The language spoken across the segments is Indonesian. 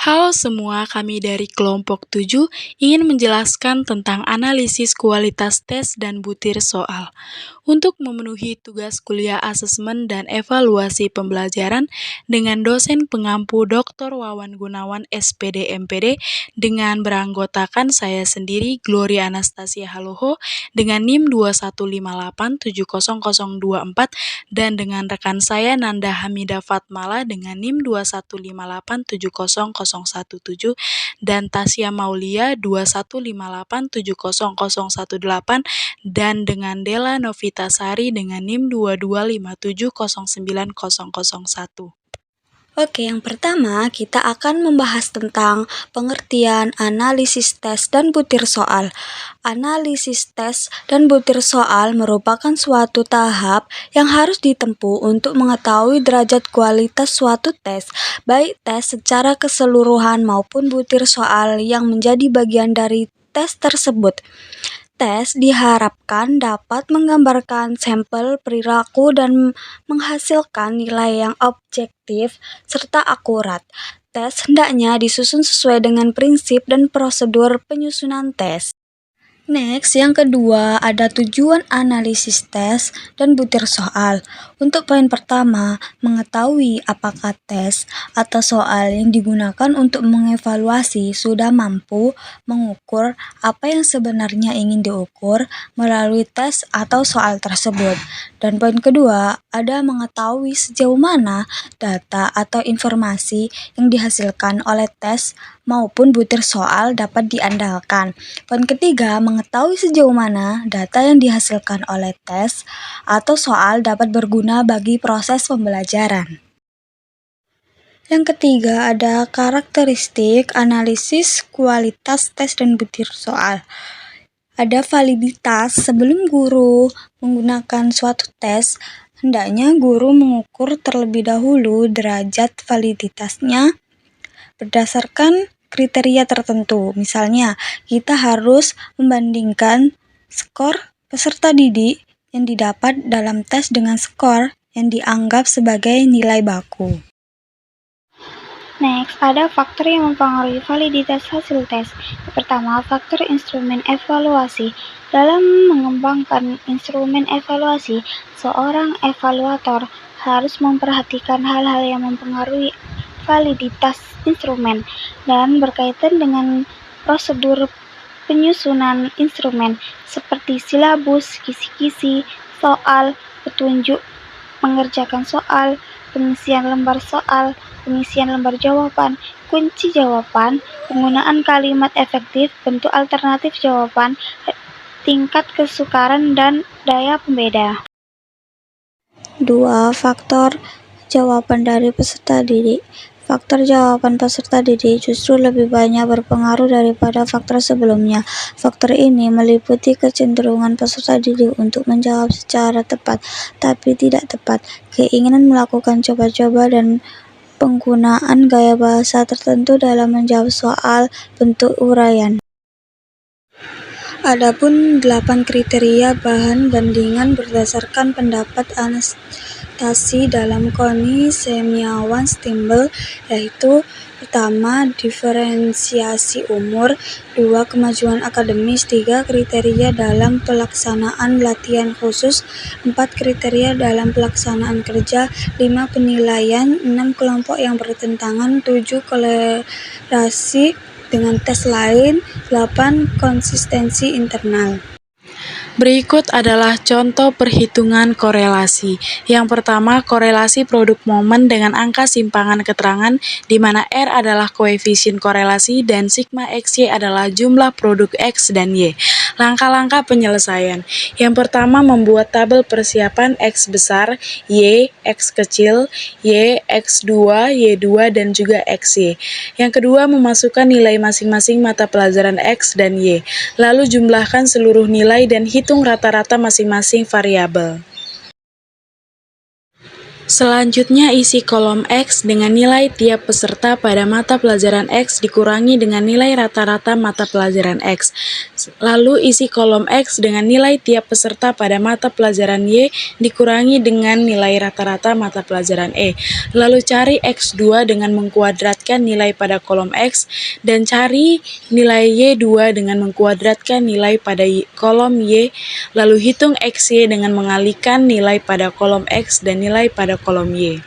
Halo semua, kami dari kelompok 7 ingin menjelaskan tentang analisis kualitas tes dan butir soal. Untuk memenuhi tugas kuliah asesmen dan evaluasi pembelajaran dengan dosen pengampu Dr. Wawan Gunawan SPD MPD dengan beranggotakan saya sendiri Gloria Anastasia Haloho dengan NIM 215870024 dan dengan rekan saya Nanda Hamida Fatmala dengan NIM 215870017 dan Tasya Maulia 215870018 dan dengan Della Novitasari dengan NIM 2257090001. Oke, yang pertama kita akan membahas tentang pengertian analisis tes dan butir soal. Analisis tes dan butir soal merupakan suatu tahap yang harus ditempuh untuk mengetahui derajat kualitas suatu tes, baik tes secara keseluruhan maupun butir soal yang menjadi bagian dari tes tersebut. Tes diharapkan dapat menggambarkan sampel perilaku dan menghasilkan nilai yang objektif serta akurat. Tes hendaknya disusun sesuai dengan prinsip dan prosedur penyusunan tes. Next, yang kedua ada tujuan analisis tes dan butir soal. Untuk poin pertama, mengetahui apakah tes atau soal yang digunakan untuk mengevaluasi sudah mampu mengukur apa yang sebenarnya ingin diukur melalui tes atau soal tersebut. Dan poin kedua, ada mengetahui sejauh mana data atau informasi yang dihasilkan oleh tes maupun butir soal dapat diandalkan. Poin ketiga, mengetahui sejauh mana data yang dihasilkan oleh tes atau soal dapat berguna bagi proses pembelajaran. Yang ketiga, ada karakteristik analisis kualitas tes dan butir soal. Ada validitas. Sebelum guru menggunakan suatu tes, hendaknya guru mengukur terlebih dahulu derajat validitasnya berdasarkan kriteria tertentu. Misalnya, kita harus membandingkan skor peserta didik yang didapat dalam tes dengan skor yang dianggap sebagai nilai baku. Next, ada faktor yang mempengaruhi validitas hasil tes. Yang pertama, faktor instrumen evaluasi. Dalam mengembangkan instrumen evaluasi, seorang evaluator harus memperhatikan hal-hal yang mempengaruhi validitas instrumen dan berkaitan dengan prosedur penyusunan instrumen seperti silabus, kisi-kisi, soal, petunjuk mengerjakan soal, pengisian lembar soal, pengisian lembar jawaban, kunci jawaban, penggunaan kalimat efektif, bentuk alternatif jawaban, tingkat kesukaran, dan daya pembeda. 2. Faktor jawaban dari peserta didik. Faktor jawaban peserta didik justru lebih banyak berpengaruh daripada faktor sebelumnya. Faktor ini meliputi kecenderungan peserta didik untuk menjawab secara tepat, tapi tidak tepat, keinginan melakukan coba-coba, dan penggunaan gaya bahasa tertentu dalam menjawab soal bentuk uraian. Adapun 8 kriteria bahan bandingan berdasarkan pendapat Anastasi dalam Koni Semiawan Stimbel, yaitu pertama, diferensiasi umur, 2. Kemajuan akademis, 3. Kriteria dalam pelaksanaan latihan khusus, 4. Kriteria dalam pelaksanaan kerja, 5. Penilaian, 6. Kelompok yang bertentangan, 7. Kolerasi dengan tes lain, 8. Konsistensi internal. Berikut adalah contoh perhitungan korelasi. Yang pertama, korelasi produk momen dengan angka simpangan keterangan di mana R adalah koefisien korelasi dan sigma XY adalah jumlah produk X dan Y. Langkah-langkah penyelesaian. Yang pertama, membuat tabel persiapan X besar, Y, X kecil, Y, X2, Y2, dan juga XY. Yang kedua, memasukkan nilai masing-masing mata pelajaran X dan Y. Lalu jumlahkan seluruh nilai dan hitung rata-rata masing-masing variabel. Selanjutnya isi kolom X dengan nilai tiap peserta pada mata pelajaran X dikurangi dengan nilai rata-rata mata pelajaran X. Lalu isi kolom X dengan nilai tiap peserta pada mata pelajaran Y dikurangi dengan nilai rata-rata mata pelajaran E. Lalu cari X2 dengan mengkuadratkan nilai pada kolom X dan cari nilai Y2 dengan mengkuadratkan nilai pada kolom Y. Lalu hitung XY dengan mengalihkan nilai pada kolom X dan nilai pada kolom Y.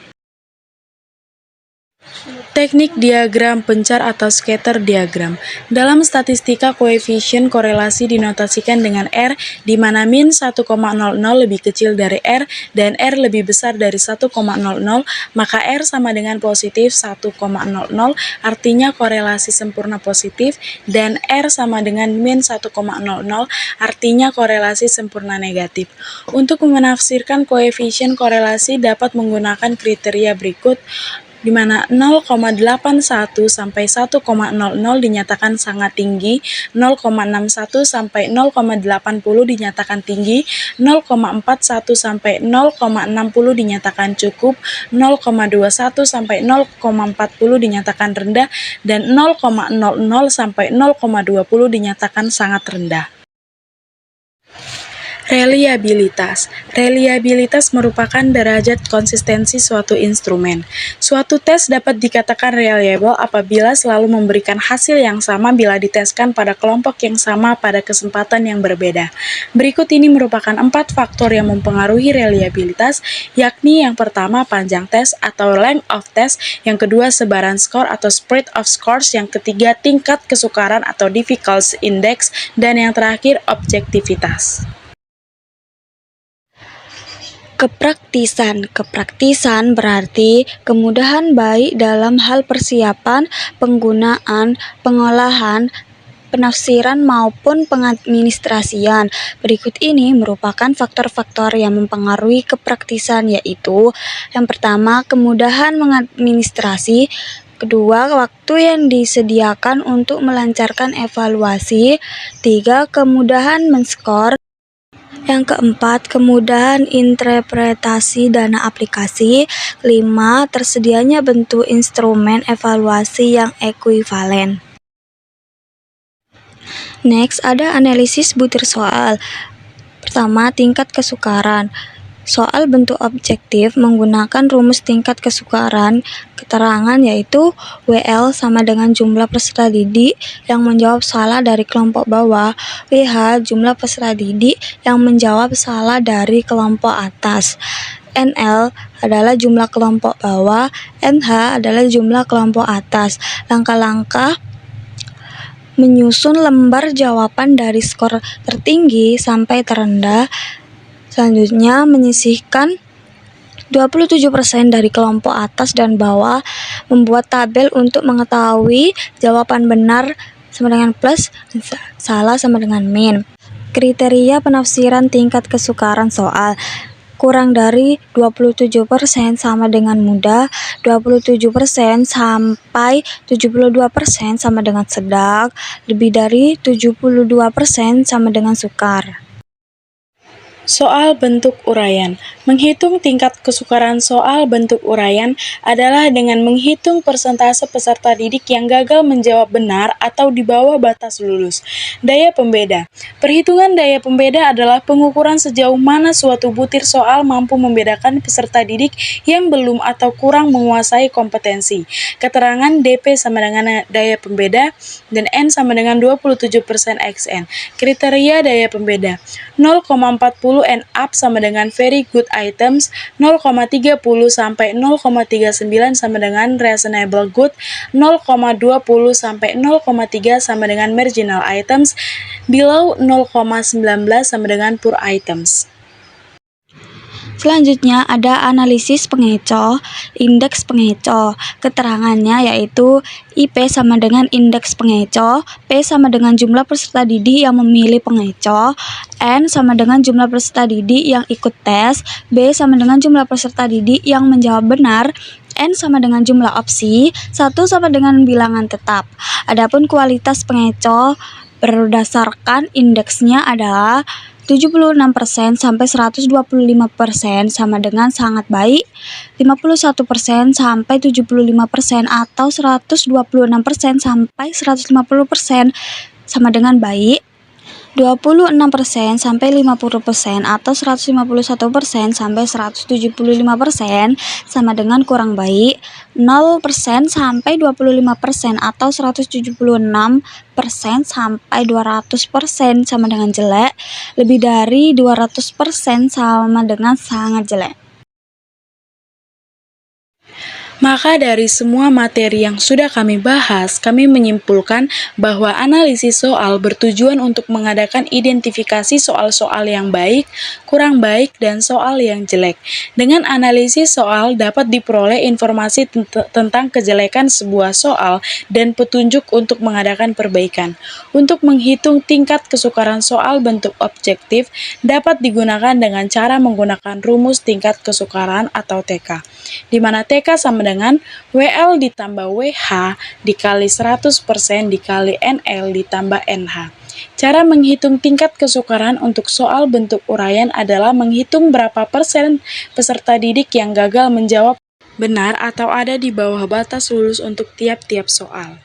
Teknik diagram pencar atau scatter diagram. Dalam statistika, koefisien korelasi dinotasikan dengan R, di mana min 1,00 lebih kecil dari R dan R lebih besar dari 1,00, maka R sama dengan positif 1,00, artinya korelasi sempurna positif, dan R sama dengan min 1,00, artinya korelasi sempurna negatif. Untuk menafsirkan koefisien korelasi dapat menggunakan kriteria berikut, di mana 0,81 sampai 1,00 dinyatakan sangat tinggi, 0,61 sampai 0,80 dinyatakan tinggi, 0,41 sampai 0,60 dinyatakan cukup, 0,21 sampai 0,40 dinyatakan rendah, dan 0,00 sampai 0,20 dinyatakan sangat rendah. Reliabilitas. Reliabilitas merupakan derajat konsistensi suatu instrumen. Suatu tes dapat dikatakan reliable apabila selalu memberikan hasil yang sama bila diteskan pada kelompok yang sama pada kesempatan yang berbeda. Berikut ini merupakan 4 faktor yang mempengaruhi reliabilitas, yakni yang pertama panjang tes atau length of test, yang kedua sebaran skor atau spread of scores, yang ketiga tingkat kesukaran atau difficulty index, dan yang terakhir objektivitas. Kepraktisan berarti kemudahan baik dalam hal persiapan, penggunaan, pengolahan, penafsiran maupun pengadministrasian. Berikut ini merupakan faktor-faktor yang mempengaruhi kepraktisan, yaitu yang pertama kemudahan mengadministrasi, kedua waktu yang disediakan untuk melancarkan evaluasi, 3 kemudahan menskor, yang keempat, kemudahan interpretasi dana aplikasi. 5. Tersedianya bentuk instrumen evaluasi yang ekuivalen. Next, ada analisis butir soal. Pertama, tingkat kesukaran. Soal bentuk objektif menggunakan rumus tingkat kesukaran keterangan, yaitu WL sama dengan jumlah peserta didik yang menjawab salah dari kelompok bawah, WH jumlah peserta didik yang menjawab salah dari kelompok atas. NL adalah jumlah kelompok bawah, NH adalah jumlah kelompok atas. Langkah-langkah menyusun lembar jawaban dari skor tertinggi sampai terendah. Selanjutnya, menyisihkan 27% dari kelompok atas dan bawah, membuat tabel untuk mengetahui jawaban benar sama dengan plus, salah sama dengan min. Kriteria penafsiran tingkat kesukaran soal. Kurang dari 27% sama dengan mudah, 27% sampai 72% sama dengan sedang, lebih dari 72% sama dengan sukar. Soal bentuk uraian. Menghitung tingkat kesukaran soal bentuk uraian adalah dengan menghitung persentase peserta didik yang gagal menjawab benar atau di bawah batas lulus. Daya pembeda. Perhitungan daya pembeda adalah pengukuran sejauh mana suatu butir soal mampu membedakan peserta didik yang belum atau kurang menguasai kompetensi. Keterangan DP sama dengan daya pembeda dan N sama dengan 27% XN. Kriteria daya pembeda. 0,40 and up sama dengan very good items, 0,30 sampai 0,39 sama dengan reasonable good, 0,20 sampai 0,3 sama dengan marginal items, below 0,19 sama dengan poor items. Selanjutnya ada analisis pengecoh, indeks pengecoh. Keterangannya yaitu IP sama dengan indeks pengecoh, P sama dengan jumlah peserta didik yang memilih pengecoh, N sama dengan jumlah peserta didik yang ikut tes, B sama dengan jumlah peserta didik yang menjawab benar, N sama dengan jumlah opsi, 1 sama dengan bilangan tetap. Adapun kualitas pengecoh berdasarkan indeksnya adalah 76% sampai 125% sama dengan sangat baik, 51% sampai 75% atau 126% sampai 150% sama dengan baik, 26% sampai 50% atau 151% sampai 175% sama dengan kurang baik, 0% sampai 25% atau 176% sampai 200% sama dengan jelek, lebih dari 200% sama dengan sangat jelek. Maka dari semua materi yang sudah kami bahas, kami menyimpulkan bahwa analisis soal bertujuan untuk mengadakan identifikasi soal-soal yang baik, kurang baik, dan soal yang jelek. Dengan analisis soal dapat diperoleh informasi tentang kejelekan sebuah soal dan petunjuk untuk mengadakan perbaikan. Untuk menghitung tingkat kesukaran soal bentuk objektif dapat digunakan dengan cara menggunakan rumus tingkat kesukaran atau TK, di mana TK sama dengan WL ditambah WH dikali 100% dikali NL ditambah NH. Cara menghitung tingkat kesukaran untuk soal bentuk uraian adalah menghitung berapa persen peserta didik yang gagal menjawab benar atau ada di bawah batas lulus untuk tiap-tiap soal.